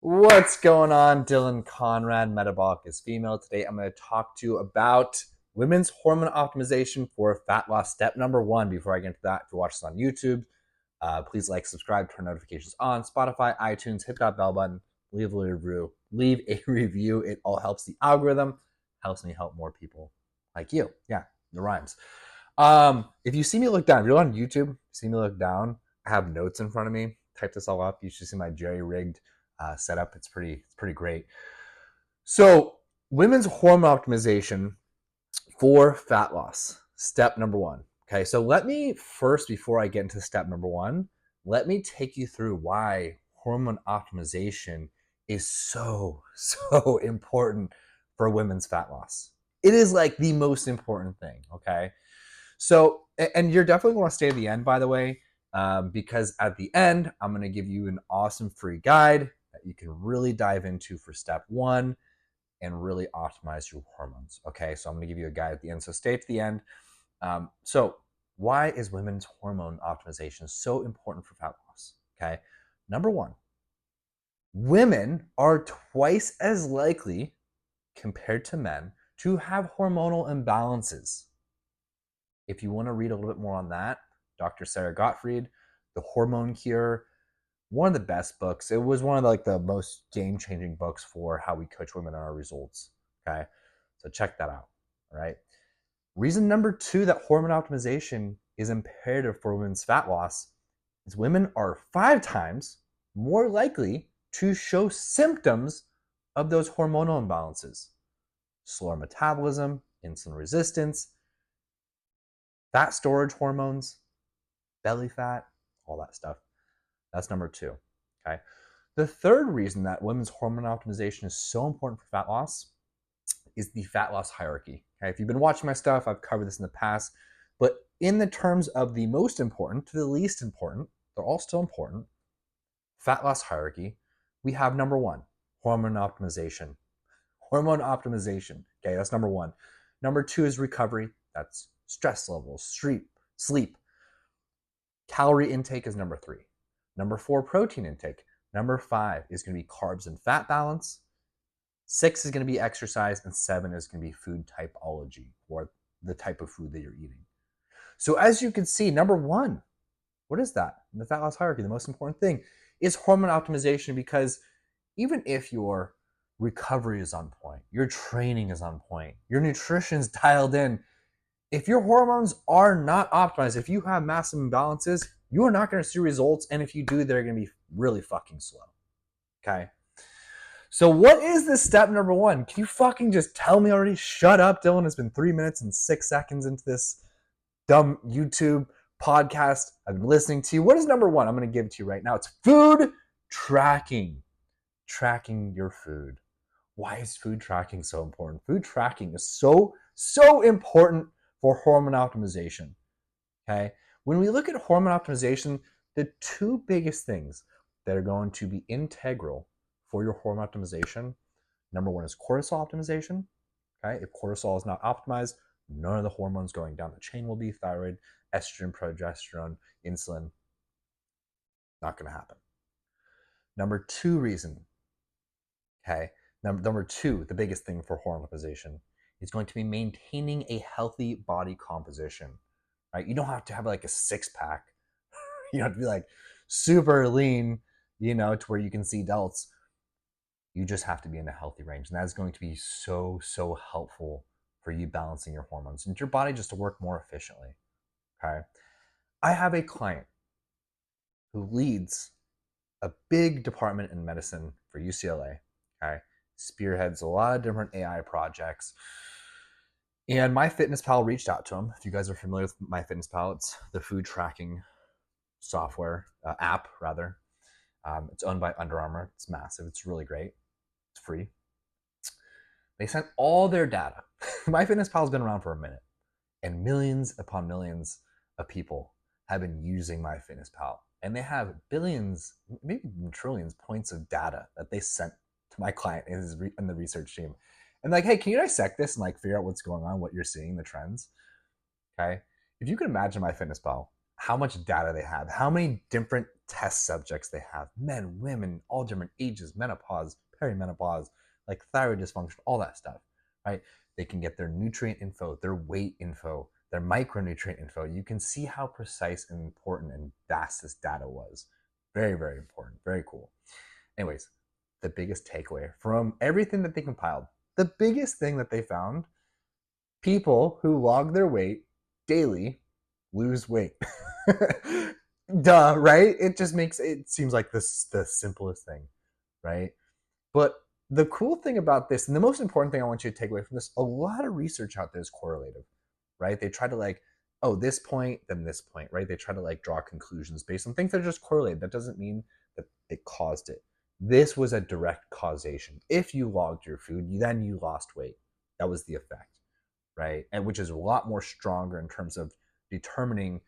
What's going on? Dylan Conrad, Metabolic is Female. Today I'm going to talk to you about women's hormone optimization for fat loss. Step number one. Before I get into that, if you watch this on YouTube, please like, subscribe, turn notifications on. Spotify, iTunes, hit that bell button, leave a review. Leave a review. It all helps the algorithm, helps me help more people like you. Yeah, the rhymes. If you see me look down, if you're on YouTube, see me look down, I have notes in front of me. Type this all up. You should see my jerry-rigged setup. It's pretty great. So, women's hormone optimization for fat loss. Step number one. Okay, so let me first, before I get into step number one, let me take you through why hormone optimization is so important for women's fat loss. It is like the most important thing. Okay, so, and you're definitely going to stay at the end, by the way, because at the end, I'm going to give you an awesome free guide that you can really dive into for step one and really optimize your hormones. Okay, so I'm going to give you a guide at the end. So stay to the end. So, why is women's hormone optimization so important for fat loss? Okay, number one, women are twice as likely compared to men to have hormonal imbalances. If you want to read a little bit more on that, Dr. Sara Gottfried, The Hormone Cure, one of the best books. It was one of the most game-changing books for how we coach women on our results. Okay, so check that out. All right. Reason number two that hormone optimization is imperative for women's fat loss is women are 5 times more likely to show symptoms of those hormonal imbalances: slower metabolism, insulin resistance, fat storage hormones, belly fat, all that stuff. That's number two. Okay. The third reason that women's hormone optimization is so important for fat loss is the fat loss hierarchy. Okay. If you've been watching my stuff, I've covered this in the past, but in the terms of the most important to the least important, they're all still important. Fat loss hierarchy, we have number one, hormone optimization. Hormone optimization. Okay, that's number one. Number two is recovery. That's stress levels, sleep. Calorie intake is number three. Number four, protein intake. Number five is going to be carbs and fat balance. Six is going to be exercise, and seven is going to be food typology, or the type of food that you're eating. So as you can see, number one, what is that? In the fat loss hierarchy, the most important thing is hormone optimization, because even if your recovery is on point, your training is on point, your nutrition's dialed in, if your hormones are not optimized, if you have massive imbalances, you are not going to see results. And if you do, they're going to be really fucking slow. Okay. So, what is this step number one? Can you fucking just tell me already? Shut up, Dylan. It's been 3 minutes and 6 seconds into this dumb YouTube podcast I've been listening to. What is number one? I'm going to give it to you right now. It's food tracking. Tracking your food. Why is food tracking so important? Food tracking is so important for hormone optimization. Okay. When we look at hormone optimization, the two biggest things that are going to be integral for your hormone optimization, number one is cortisol optimization. Okay. If cortisol is not optimized, none of the hormones going down the chain will be: thyroid, estrogen, progesterone, insulin. Not going to happen. Number two reason, okay, number two, the biggest thing for hormone optimization is going to be maintaining a healthy body composition, right? You don't have to have like a six pack. You don't have to be like super lean, to where you can see delts. You just have to be in a healthy range. And that's going to be so helpful for you balancing your hormones and your body just to work more efficiently. Okay. I have a client who leads a big department in medicine for UCLA. Okay. Spearheads a lot of different AI projects. And MyFitnessPal reached out to him. If you guys are familiar with MyFitnessPal, it's the food tracking software, app rather. It's owned by Under Armour. It's massive. It's really great. It's free. They sent all their data. MyFitnessPal has been around for a minute, and millions upon millions of people have been using MyFitnessPal, and they have billions, maybe trillions points of data that they sent to my client and the research team. And like, hey, can you dissect this and like figure out what's going on, what you're seeing, the trends? Okay. If you can imagine MyFitnessPal, how much data they have, how many different test subjects they have, men, women, all different ages, menopause, perimenopause, like thyroid dysfunction, all that stuff, right? They can get their nutrient info, their weight info, their micronutrient info. You can see how precise and important and vast this data was. Very, very important. Very cool. Anyways, the biggest takeaway from everything that they compiled, the biggest thing that they found, people who log their weight daily lose weight. Duh, right? It seems like this the simplest thing, right? But the cool thing about this, and the most important thing I want you to take away from this, a lot of research out there is correlative, right? They try to like, oh, this point, then this point, right? They try to like draw conclusions based on things that are just correlated. That doesn't mean that it caused it. This was a direct causation. If you logged your food, then you lost weight. That was the effect, right? And which is a lot more stronger in terms of determining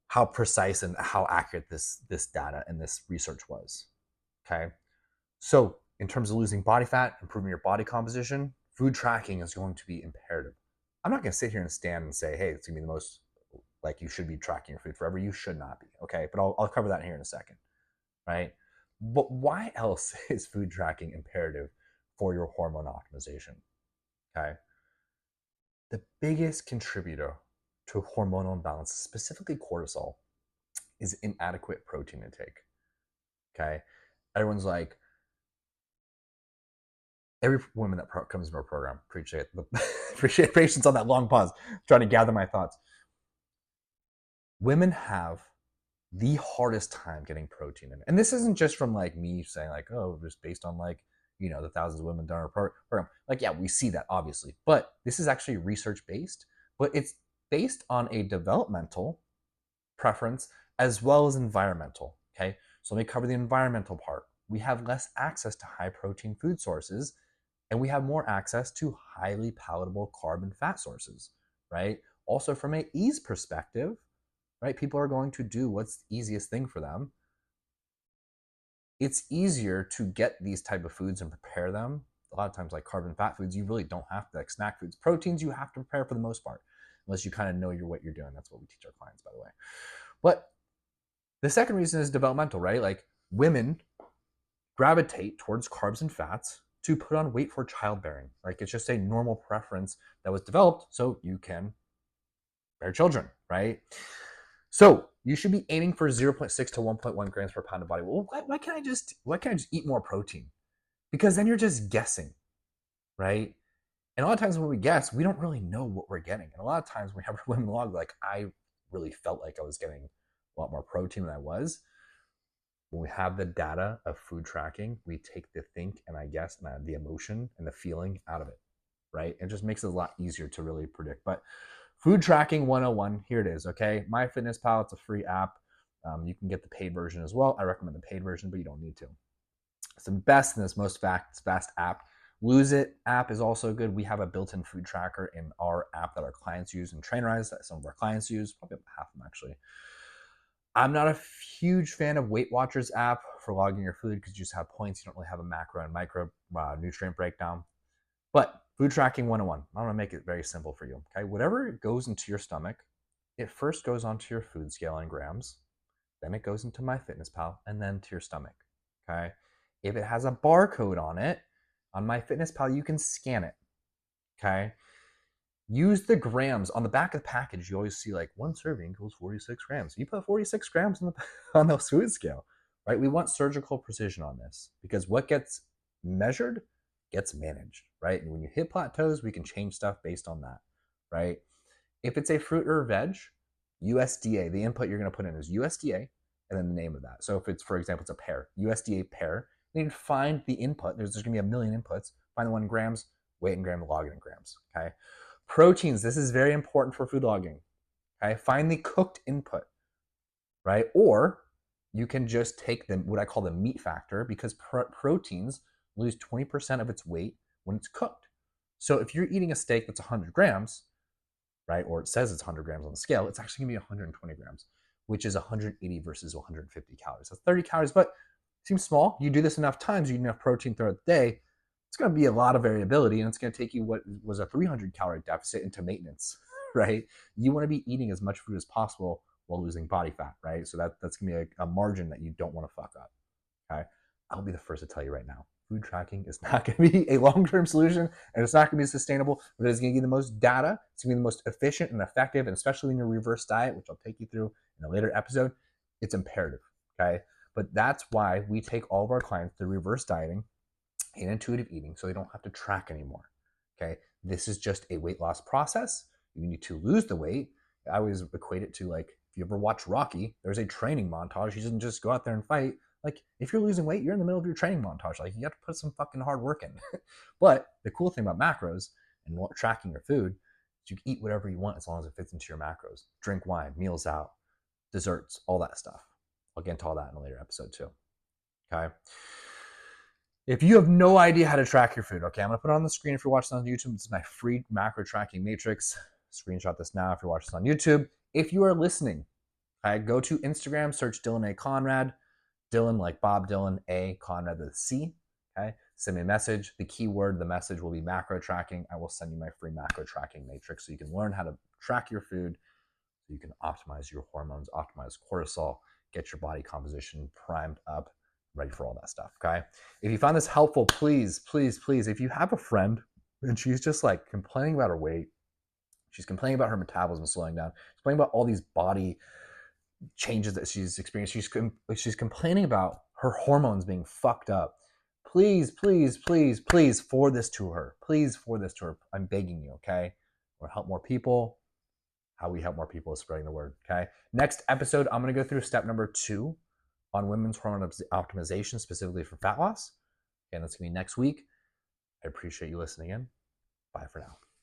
how precise and how accurate this data and this research was. Okay. So in terms of losing body fat, improving your body composition, food tracking is going to be imperative. I'm not going to sit here and stand and say, hey, it's going to be the most, like, you should be tracking your food forever. You should not be. Okay. But I'll cover that here in a second. Right. But why else is food tracking imperative for your hormone optimization? Okay. The biggest contributor to hormonal imbalance, specifically cortisol, is inadequate protein intake. Okay. Everyone's like, every woman that comes into our program, appreciate patience on that long pause, trying to gather my thoughts. Women have the hardest time getting protein in. And this isn't just from like me saying like, oh, just based on like, the thousands of women done our program. Like, yeah, we see that obviously, but this is actually research based, but it's based on a developmental preference as well as environmental. Okay. So let me cover the environmental part. We have less access to high protein food sources, and we have more access to highly palatable carb and fat sources, right? Also, from an ease perspective, right? People are going to do what's the easiest thing for them. It's easier to get these type of foods and prepare them. A lot of times, like carb and fat foods, you really don't have to, like snack foods. Proteins, you have to prepare for the most part, unless you kind of know what you're doing. That's what we teach our clients, by the way. But the second reason is developmental, right? Like women gravitate towards carbs and fats to put on weight for childbearing. Like it's just a normal preference that was developed so you can bear children, right? So you should be aiming for 0.6 to 1.1 grams per pound of body. Well, why can't I just eat more protein? Because then you're just guessing, right? And a lot of times when we guess, we don't really know what we're getting. And a lot of times when we have women log, like I really felt like I was getting a lot more protein than I was. When we have the data of food tracking, we take the think and I guess and the emotion and the feeling out of it, right? It just makes it a lot easier to really predict. But food tracking 101, here it is, okay? MyFitnessPal, it's a free app. You can get the paid version as well. I recommend the paid version, but you don't need to. It's the best and this most fast app. Lose It app is also good. We have a built-in food tracker in our app that our clients use and Trainerize that some of our clients use, probably half of them actually. I'm not a huge fan of Weight Watchers app for logging your food because you just have points. You don't really have a macro and micro nutrient breakdown. But food tracking 101, I'm going to make it very simple for you. Okay, whatever goes into your stomach, it first goes onto your food scale in grams, then it goes into MyFitnessPal, and then to your stomach. Okay, if it has a barcode on it, on MyFitnessPal, you can scan it. Okay, use the grams on the back of the package. You always see like one serving equals 46 grams. You put 46 grams on the food scale, right? We want surgical precision on this because what gets measured gets managed, right? And when you hit plateaus, we can change stuff based on that, right? If it's a fruit or veg, USDA, the input you're going to put in is USDA and then the name of that. So if it's, for example, it's a pear, USDA pear, you need to find the input. There's going to be a million inputs. Find the one in grams, weight in grams, log it in grams, okay? Proteins, this is very important for food logging, okay? Find the cooked input, right? Or you can just take what I call the meat factor because proteins lose 20% of its weight when it's cooked. So if you're eating a steak that's 100 grams, right, or it says it's 100 grams on the scale, it's actually gonna be 120 grams, which is 180 versus 150 calories. That's 30 calories, but it seems small. You do this enough times, you eat enough protein throughout the day, it's going to be a lot of variability, and it's going to take you what was a 300 calorie deficit into maintenance, right? You want to be eating as much food as possible while losing body fat, right? So that's going to be a margin that you don't want to fuck up, okay? I'll be the first to tell you right now, food tracking is not going to be a long-term solution, and it's not going to be sustainable, but it's going to give you the most data. It's going to be the most efficient and effective, and especially in your reverse diet, which I'll take you through in a later episode, it's imperative, okay? But that's why we take all of our clients through reverse dieting and intuitive eating so they don't have to track anymore, okay? This is just a weight loss process. You need to lose the weight. I always equate it to, like, if you ever watch Rocky, there's a training montage. He doesn't just go out there and fight. Like, if you're losing weight, you're in the middle of your training montage. Like, you have to put some fucking hard work in. But the cool thing about macros and tracking your food is you can eat whatever you want as long as it fits into your macros. Drink wine, meals out, desserts, all that stuff. I'll get into all that in a later episode too. Okay. If you have no idea how to track your food, okay, I'm going to put it on the screen if you're watching on YouTube. This is my free macro tracking matrix. Screenshot this now if you're watching this on YouTube. If you are listening, okay, go to Instagram, search Dylan A. Conrad. Dylan like Bob Dylan, A. Conrad with a C. Okay, send me a message. The keyword, the message will be macro tracking. I will send you my free macro tracking matrix so you can learn how to track your food, so you can optimize your hormones, optimize cortisol, get your body composition primed up, ready for all that stuff, okay? If you found this helpful, please, please, please, if you have a friend and she's just like complaining about her weight, she's complaining about her metabolism slowing down, she's complaining about all these body changes that she's experienced, she's complaining about her hormones being fucked up, please, please, please, please forward this to her. Please forward this to her. I'm begging you, okay? We'll help more people. How we help more people is spreading the word, okay? Next episode, I'm going to go through step number 2 on women's hormone optimization, specifically for fat loss. And that's going to be next week. I appreciate you listening in. Bye for now.